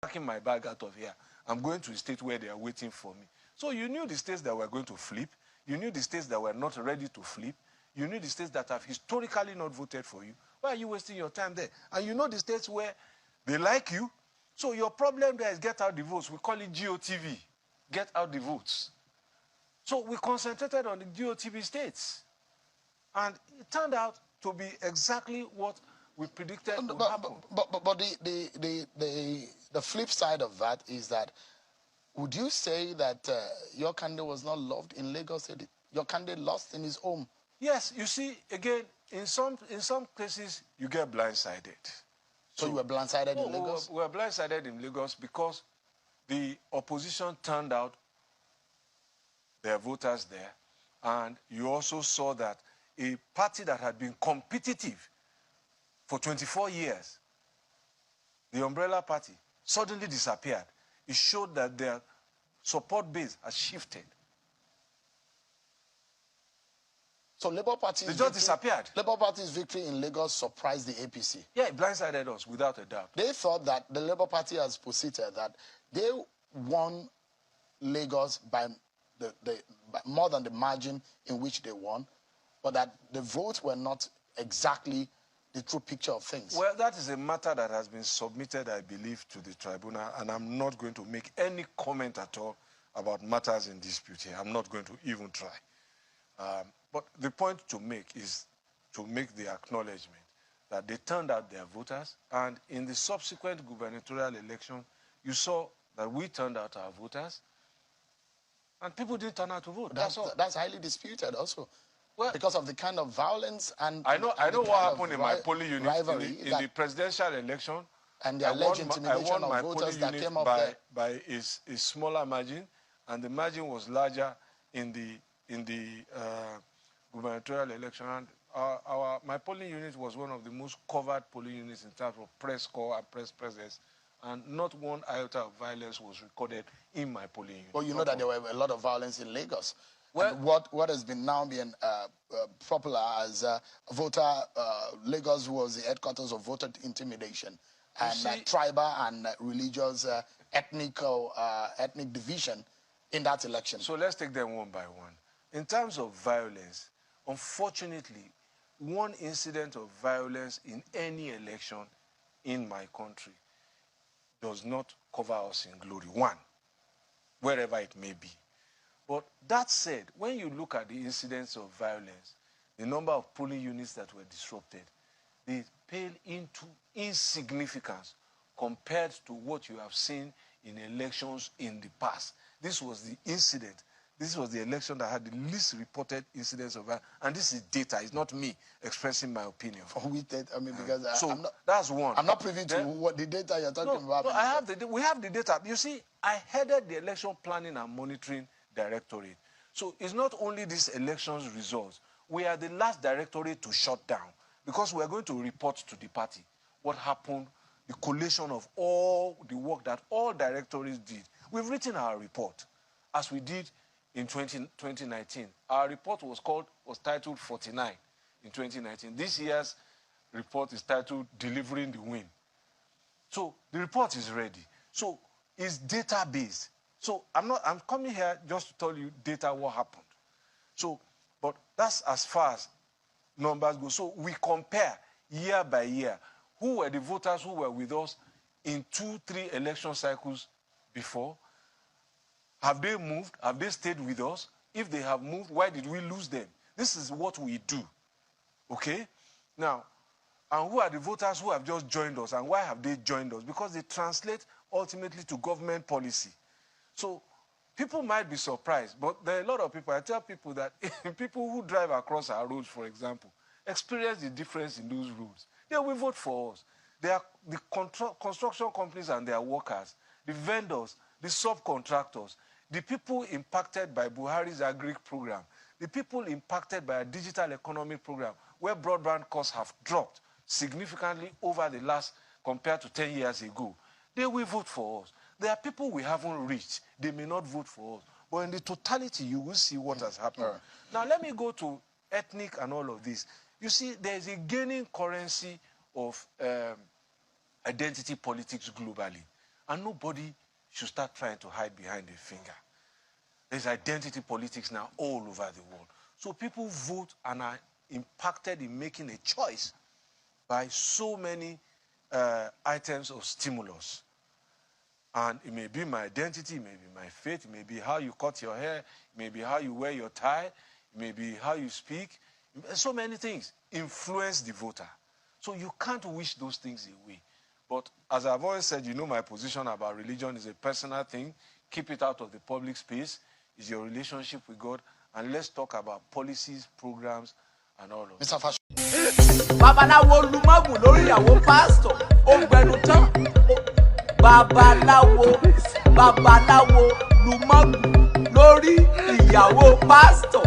packing my bag out of here. I'm going to a state where they are waiting for me. So you knew the states that were going to flip. You knew the states that were not ready to flip. You knew the states that have historically not voted for you. Why are you wasting your time there? And you know the states where they like you. So your problem there is get out the votes. We call it GOTV. Get out the votes. So we concentrated on the GOTV states. And it turned out to be exactly what we predicted would happen. But the flip side of that is that, would you say that your candidate was not loved in Lagos? Your candidate lost in his home? Yes, you see, again, in some cases, you get blindsided. So you were blindsided in Lagos? We were blindsided in Lagos because the opposition turned out their voters there, and you also saw that a party that had been competitive for 24 years, the Umbrella Party, suddenly disappeared. It showed that their support base has shifted. So Labour Party just disappeared. Labour Party's victory in Lagos surprised the APC. Yeah, it blindsided us without a doubt. They thought that the Labour Party has posited that they won Lagos by more than the margin in which they won, but that the votes were not exactly the true picture of things. Well, that is a matter that has been submitted, I believe, to the tribunal, and I'm not going to make any comment at all about matters in dispute here. I'm not going to even try. But the point to make is to make the acknowledgement that they turned out their voters, and in the subsequent gubernatorial election, you saw that we turned out our voters, and people didn't turn out to vote. That's highly disputed also. Well, because of the kind of violence and I know what happened in my polling unit in the presidential election, and the alleged intimidation of voters that came up by a smaller margin, and the margin was larger in the gubernatorial election. And my polling unit was one of the most covered polling units in terms of press corps and press presence, and not one iota of violence was recorded in my polling unit. Well, you know that there were a lot of violence in Lagos. Well, what has been now being popular as Lagos was the headquarters of voter intimidation and tribal and religious ethnic division in that election. So let's take them one by one. In terms of violence, unfortunately, one incident of violence in any election in my country does not cover us in glory. One, wherever it may be. But that said, when you look at the incidents of violence, the number of polling units that were disrupted, they pale into insignificance compared to what you have seen in elections in the past. This was the incident. This was the election that had the least reported incidents of violence. And this is data. It's not me expressing my opinion. Because that's one. I'm not privy to what the data you're talking about. No, we have the data. You see, I headed the election planning and monitoring directorate. So it's not only this election's results. We are the last directorate to shut down because we are going to report to the party what happened, the collation of all the work that all directorates did. We've written our report as we did in 2019. Our report was titled 49 in 2019. This year's report is titled Delivering the Win. So the report is ready. So it's data-based. So I'm coming here just to tell you data what happened. So, but that's as far as numbers go. So we compare year by year. Who were the voters who were with us in 2-3 election cycles before? Have they moved? Have they stayed with us? If they have moved, why did we lose them? This is what we do. Okay? Now, and who are the voters who have just joined us, and why have they joined us? Because they translate ultimately to government policy. So people might be surprised, but there are a lot of people. I tell people that people who drive across our roads, for example, experience the difference in those roads. They will vote for us. They are the construction companies and their workers, the vendors, the subcontractors, the people impacted by Buhari's agri program, the people impacted by a digital economy program, where broadband costs have dropped significantly over the last, compared to 10 years ago. They will vote for us. There are people we haven't reached. They may not vote for us. But in the totality, you will see what has happened. Right. Now, let me go to ethnic and all of this. You see, there is a gaining currency of identity politics globally. And nobody should start trying to hide behind a finger. There's identity politics now all over the world. So people vote and are impacted in making a choice by so many items of stimulus. And it may be my identity, it may be my faith, it may be how you cut your hair, it may be how you wear your tie, it may be how you speak. So many things influence the voter. So you can't wish those things away. But as I've always said, you know my position about religion is a personal thing. Keep it out of the public space. It's your relationship with God. And let's talk about policies, programs, and all of that. Mr. Fashola. Babaláwo lumagun lórí ìyàwó pastor. Ó gbẹnu tán. Babaláwo lumagun lórí ìyàwó pastor.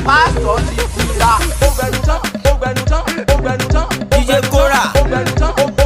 Pastor ti fira. Ó gbẹnu tán. DJ Kora. Ó gbẹnu tán.